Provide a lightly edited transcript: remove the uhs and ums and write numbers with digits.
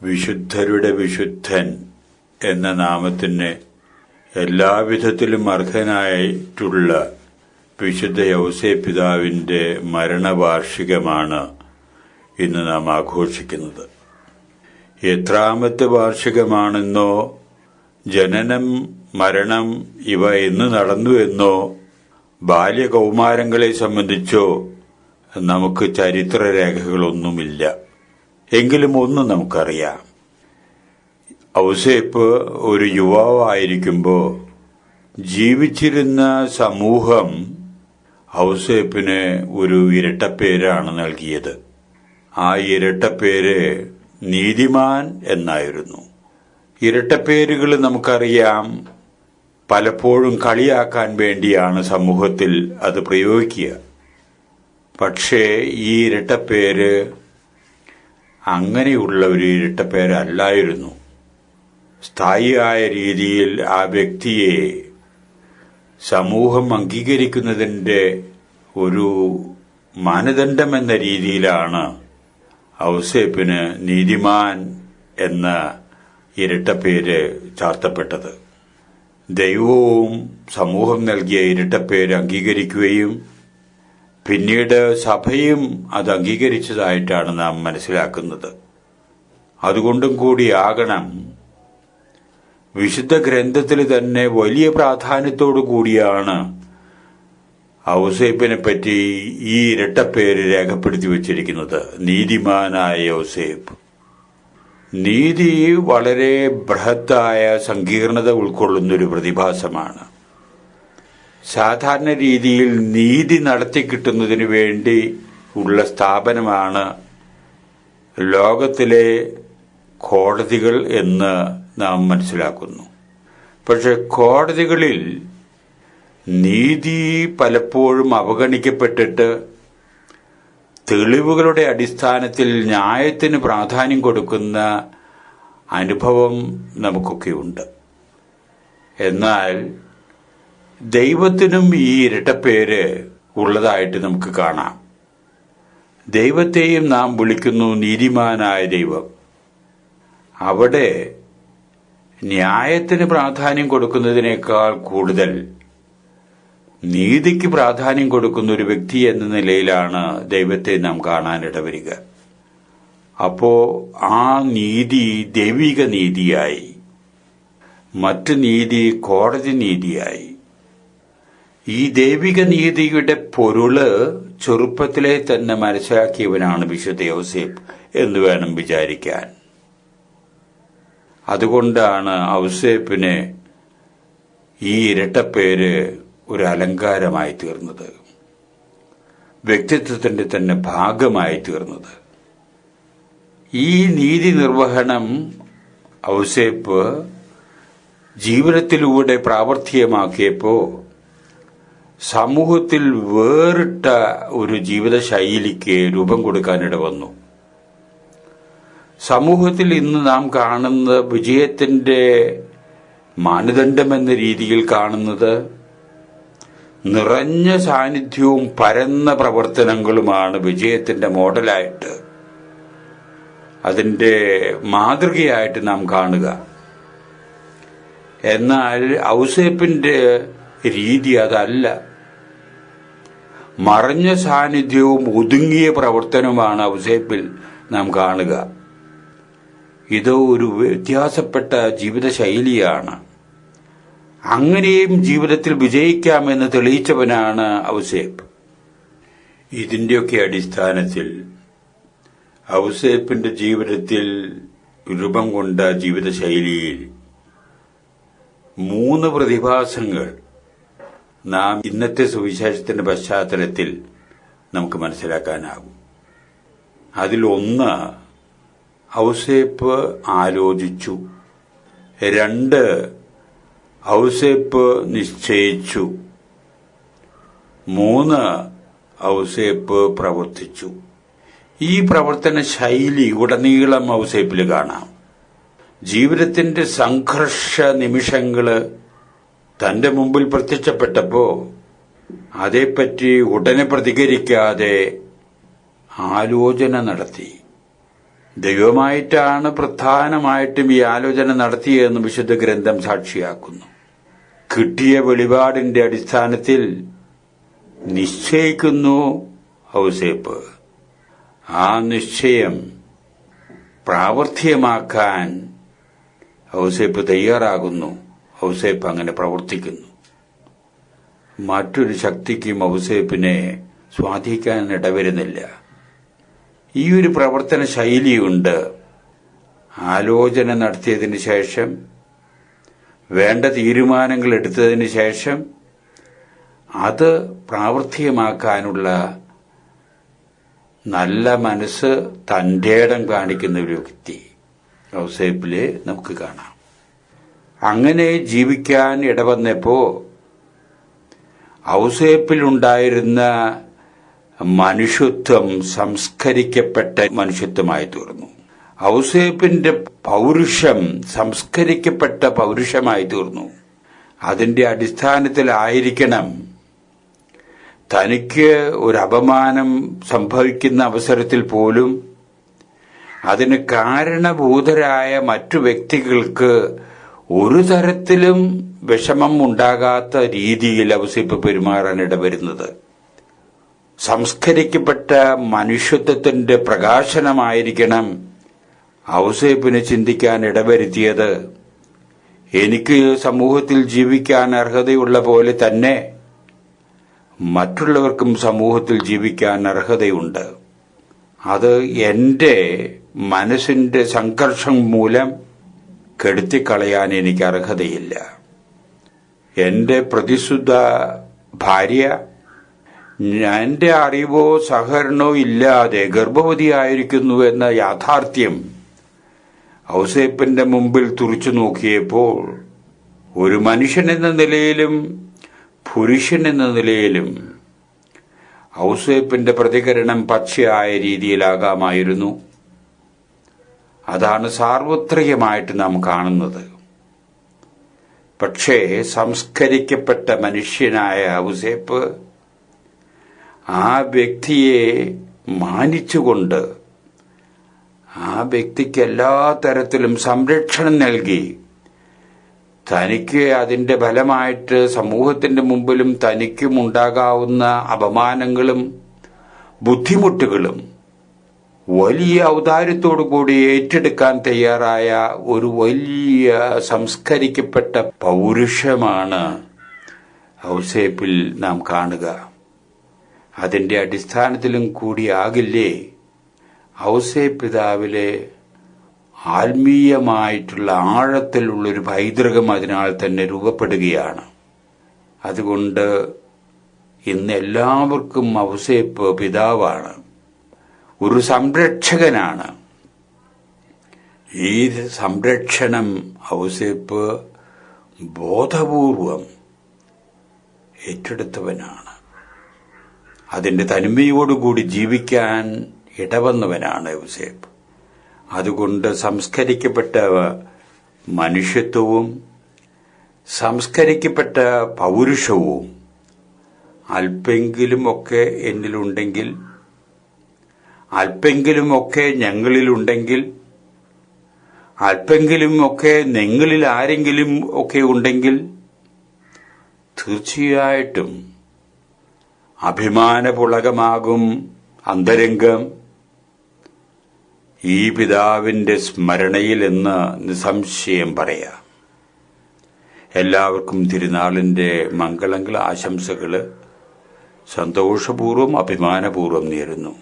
വിശുദ്ധരുടെ വിശുദ്ധൻ എന്ന നാമത്തിന് എല്ലാവിധത്തിലും അർഹനായിട്ടുള്ള വിശുദ്ധ യൗസേപ്പ് പിതാവിന്റെ മരണവാർഷികമാണ് ഇന്ന് നാം ആഘോഷിക്കുന്നത്. എത്രാമത്തെ വാർഷികമാണെന്നോ ജനനം മരണം ഇവ എന്ന് നടന്നു എന്നോ ബാല്യകൗമാരങ്ങളെ സംബന്ധിച്ചോ നമുക്ക് ചരിത്രരേഖകളൊന്നുമില്ല. എങ്കിലും ഒന്ന് നമുക്കറിയാം, ഔസേപ്പ് ഒരു യുവാവായിരിക്കുമ്പോൾ ജീവിച്ചിരുന്ന സമൂഹം ഔസേപ്പിന് ഒരു ഇരട്ടപ്പേരാണ് നൽകിയത്. ആ ഇരട്ടപ്പേര് നീതിമാൻ എന്നായിരുന്നു. ഇരട്ടപ്പേരുകൾ നമുക്കറിയാം, പലപ്പോഴും കളിയാക്കാൻ വേണ്ടിയാണ് സമൂഹത്തിൽ അത് പ്രയോഗിക്കുക. പക്ഷേ ഈ ഇരട്ടപ്പേര് അങ്ങനെയുള്ള ഒരു ഇരട്ടപ്പേരല്ലായിരുന്നു. സ്ഥായിയായ രീതിയിൽ ആ വ്യക്തിയെ സമൂഹം അംഗീകരിക്കുന്നതിന്റെ ഒരു മാനദണ്ഡമെന്ന രീതിയിലാണ് ഔസേപ്പിന് നീതിമാൻ എന്ന ഇരട്ടപ്പേര് ചാർത്തപ്പെട്ടത്. ദൈവവും സമൂഹം നൽകിയ ഇരട്ടപ്പേര് അംഗീകരിക്കുകയും പിന്നീട് സഭയും അത് അംഗീകരിച്ചതായിട്ടാണ് നാം മനസ്സിലാക്കുന്നത്. അതുകൊണ്ടും കൂടിയാകണം വിശുദ്ധ ഗ്രന്ഥത്തിൽ തന്നെ വലിയ പ്രാധാന്യത്തോടു കൂടിയാണ് ഔസേപ്പിനെ പറ്റി ഈ ഇരട്ടപ്പേര് രേഖപ്പെടുത്തി വച്ചിരിക്കുന്നത്, നീതിമാനായ ഔസേപ്പ്. നീതി വളരെ ബൃഹത്തായ സങ്കീർണത ഉൾക്കൊള്ളുന്നൊരു പ്രതിഭാസമാണ്. സാധാരണ രീതിയിൽ നീതി നടത്തിക്കിട്ടുന്നതിനു വേണ്ടി ഉള്ള സ്ഥാപനമാണ് ലോകത്തിലെ കോടതികൾ എന്ന് നാം മനസ്സിലാക്കുന്നു. പക്ഷെ കോടതികളിൽ നീതി പലപ്പോഴും അവഗണിക്കപ്പെട്ടിട്ട് തെളിവുകളുടെ അടിസ്ഥാനത്തിൽ ന്യായത്തിന് പ്രാധാന്യം കൊടുക്കുന്ന അനുഭവം നമുക്കൊക്കെയുണ്ട്. എന്നാൽ ദൈവത്തിനും ഈ ഇരട്ടപ്പേര് ഉള്ളതായിട്ട് നമുക്ക് കാണാം. ദൈവത്തെയും നാം വിളിക്കുന്നു നീതിമാനായ ദൈവം. അവിടെ ന്യായത്തിന് പ്രാധാന്യം കൊടുക്കുന്നതിനേക്കാൾ കൂടുതൽ നീതിക്ക് പ്രാധാന്യം കൊടുക്കുന്ന ഒരു വ്യക്തി എന്ന നിലയിലാണ് ദൈവത്തെ നാം കാണാനിടവരിക. അപ്പോ ആ നീതി ദൈവിക നീതിയായി, മറ്റു നീതി കോടതി നീതിയായി. ഈ ദൈവിക നീതിയുടെ പൊരുള് ചെറുപ്പത്തിലെ തന്നെ മനസ്സിലാക്കിയവനാണ് വിശുദ്ധ യൗസേപ്പ് എന്ന് വേണം വിചാരിക്കാൻ. അതുകൊണ്ടാണ് ഔസേപ്പിന് ഈ ഇരട്ടപ്പേര് ഒരു അലങ്കാരമായി തീർന്നത്, വ്യക്തിത്വത്തിന്റെ തന്നെ ഭാഗമായി തീർന്നത്. ഈ നീതി നിർവഹണം ഔസേപ്പ് ജീവിതത്തിലൂടെ പ്രാവർത്തികമാക്കിയപ്പോ സമൂഹത്തിൽ വേറിട്ട ഒരു ജീവിത ശൈലിക്ക് രൂപം കൊടുക്കാനിട വന്നു. സമൂഹത്തിൽ ഇന്ന് നാം കാണുന്ന വിജയത്തിന്റെ മാനദണ്ഡമെന്ന രീതിയിൽ കാണുന്നത് നിറഞ്ഞ സാന്നിധ്യവും പരന്ന പ്രവർത്തനങ്ങളുമാണ് വിജയത്തിന്റെ മോഡലായിട്ട്, അതിന്റെ മാതൃകയായിട്ട് നാം കാണുക. എന്നാൽ ഔസേപ്പിന്റെ രീതി അതല്ല. മറഞ്ഞ സാന്നിധ്യവും ഒതുങ്ങിയ പ്രവർത്തനവുമാണ് ഔസേപ്പിൽ നാം കാണുക. ഇത് ഒരു വ്യത്യാസപ്പെട്ട ജീവിത ശൈലിയാണ്. അങ്ങനെയും ജീവിതത്തിൽ വിജയിക്കാമെന്ന് തെളിയിച്ചവനാണ് ഔസേപ്പ്. ഇതിന്റെയൊക്കെ അടിസ്ഥാനത്തിൽ ഔസേപ്പിന്റെ ജീവിതത്തിൽ രൂപം കൊണ്ട ജീവിതശൈലിയിൽ 3 പ്രതിഭാസങ്ങൾ നാം ഇന്നത്തെ സുവിശേഷത്തിന്റെ പശ്ചാത്തലത്തിൽ നമുക്ക് മനസ്സിലാക്കാനാകും. അതിലൊന്ന്, ഔസേപ്പ് ആലോചിച്ചു. 2, ഔസേപ്പ് നിശ്ചയിച്ചു. 3, ഔസേപ്പ് പ്രവർത്തിച്ചു. ഈ പ്രവർത്തന ശൈലി ഉടനീളം ഔസേപ്പിൽ കാണാം. ജീവിതത്തിന്റെ സംഘർഷ നിമിഷങ്ങള് തന്റെ മുമ്പിൽ പ്രത്യക്ഷപ്പെട്ടപ്പോ അതേപ്പറ്റി ഉടനെ പ്രതികരിക്കാതെ ആലോചന നടത്തി. ദൈവമായിട്ടാണ് പ്രധാനമായിട്ടും ഈ ആലോചന നടത്തിയതെന്ന് വിശുദ്ധ ഗ്രന്ഥം സാക്ഷിയാക്കുന്നു. കിട്ടിയ വെളിപാടിന്റെ അടിസ്ഥാനത്തിൽ നിശ്ചയിക്കുന്നു ഔസേപ്പ്. ആ നിശ്ചയം പ്രാവർത്തികമാക്കാൻ ഔസേപ്പ് തയ്യാറാകുന്നു. ഔസേപ്പ് അങ്ങനെ പ്രവർത്തിക്കുന്നു. മറ്റൊരു ശക്തിക്കും ഔസേപ്പിനെ സ്വാധീനിക്കാൻ ഇടവരുന്നില്ല. ഈ ഒരു പ്രവർത്തന ശൈലിയുണ്ട്. ആലോചന നടത്തിയതിനു ശേഷം, വേണ്ട തീരുമാനങ്ങൾ എടുത്തതിന് ശേഷം അത് പ്രാവർത്തികമാക്കാനുള്ള നല്ല മനസ്സ്, തന്റെ ഇടം കാണിക്കുന്ന ഒരു വ്യക്തി ഔസേപ്പിലെ നമുക്ക് കാണാം. അങ്ങനെ ജീവിക്കാൻ ഇടവന്നപ്പോ ഔസേപ്പിലുണ്ടായിരുന്ന മനുഷ്യത്വം സംസ്കരിക്കപ്പെട്ട മനുഷ്യത്വമായി തീർന്നു. ഔസേപ്പിന്റെ പൗരുഷം സംസ്കരിക്കപ്പെട്ട പൗരുഷമായി തീർന്നു. അതിന്റെ അടിസ്ഥാനത്തിലായിരിക്കണം തനിക്ക് ഒരു അപമാനം സംഭവിക്കുന്ന അവസരത്തിൽ പോലും അതിന് കാരണഭൂതരായ മറ്റു വ്യക്തികൾക്ക് ഒരു തരത്തിലും വിഷമം ഉണ്ടാകാത്ത രീതിയിൽ ഔസേപ്പ് പെരുമാറാൻ ഇടവരുന്നത്. സംസ്കരിക്കപ്പെട്ട മനുഷ്യത്വത്തിന്റെ പ്രകാശനമായിരിക്കണം ഔസേപ്പിന് ചിന്തിക്കാൻ ഇടവരുത്തിയത്. എനിക്ക് സമൂഹത്തിൽ ജീവിക്കാൻ അർഹതയുള്ള പോലെ തന്നെ മറ്റുള്ളവർക്കും സമൂഹത്തിൽ ജീവിക്കാൻ അർഹതയുണ്ട്. അത് എന്റെ മനസ്സിന്റെ സംഘർഷം മൂലം കെടുത്തിക്കളയാൻ എനിക്ക് അർഹതയില്ല. എന്റെ പ്രതിശുദ്ധ ഭാര്യ എന്റെ അറിവോ സഹകരണമോ ഇല്ലാതെ ഗർഭവതിയായിരിക്കുന്നു എന്ന യാഥാർത്ഥ്യം ഔസേപ്പിന്റെ മുമ്പിൽ തുറച്ചു നോക്കിയപ്പോൾ ഒരു മനുഷ്യൻ എന്ന നിലയിലും പുരുഷൻ എന്ന നിലയിലും ഔസേപ്പിന്റെ പ്രതികരണം പച്ചയായ രീതിയിലാകാമായിരുന്നു. അതാണ് സാർവത്രികമായിട്ട് നാം കാണുന്നത്. പക്ഷേ സംസ്കരിക്കപ്പെട്ട മനുഷ്യനായ ഔസേപ്പ് ആ വ്യക്തിയെ മാനിച്ചുകൊണ്ട് ആ വ്യക്തിക്ക് എല്ലാ തരത്തിലും സംരക്ഷണം നൽകി, തനിക്ക് അതിന്റെ ഫലമായിട്ട് സമൂഹത്തിന്റെ മുമ്പിലും തനിക്കും ഉണ്ടാകാവുന്ന അപമാനങ്ങളും ബുദ്ധിമുട്ടുകളും വലിയ ഔദാര്യത്തോടു കൂടി ഏറ്റെടുക്കാൻ തയ്യാറായ ഒരു വലിയ സംസ്കരിക്കപ്പെട്ട പൗരുഷമാണ് ഔസേപ്പിൽ നാം കാണുക. അതിന്റെ അടിസ്ഥാനത്തിലും കൂടിയാകില്ലേ ഔസേപ്പ് പിതാവിലെ ആത്മീയമായിട്ടുള്ള ആഴത്തിലുള്ളൊരു പൈതൃകം അതിനാൽ തന്നെ രൂപപ്പെടുകയാണ്. അതുകൊണ്ട് ഇന്ന് എല്ലാവർക്കും ഔസേപ്പ് പിതാവാണ്, ഒരു സംരക്ഷകനാണ്. ഈ സംരക്ഷണം ഔസേപ്പ് ബോധപൂർവം ഏറ്റെടുത്തവനാണ്. അതിന്റെ തനിമയോടുകൂടി ജീവിക്കാൻ ഇടവന്നവനാണ് ഔസേപ്പ്. അതുകൊണ്ട് സംസ്കരിക്കപ്പെട്ട മനുഷ്യത്വവും സംസ്കരിക്കപ്പെട്ട പൗരുഷവും അല്പെങ്കിലുമൊക്കെ എന്നിലുണ്ടെങ്കിൽ, അല്പെങ്കിലുമൊക്കെ ഞങ്ങളിലുണ്ടെങ്കിൽ, അല്പെങ്കിലുമൊക്കെ നിങ്ങളിൽ ആരെങ്കിലും ഒക്കെ ഉണ്ടെങ്കിൽ തീർച്ചയായിട്ടും അഭിമാനപുളകമാകും അന്തരംഗം ഈ പിതാവിന്റെ സ്മരണയിൽ എന്ന് നിസ്സംശയം പറയാം. എല്ലാവർക്കും തിരുനാളിന്റെ മംഗളങ്ങൾ, ആശംസകൾ സന്തോഷപൂർവ്വം അഭിമാനപൂർവ്വം നേരുന്നു.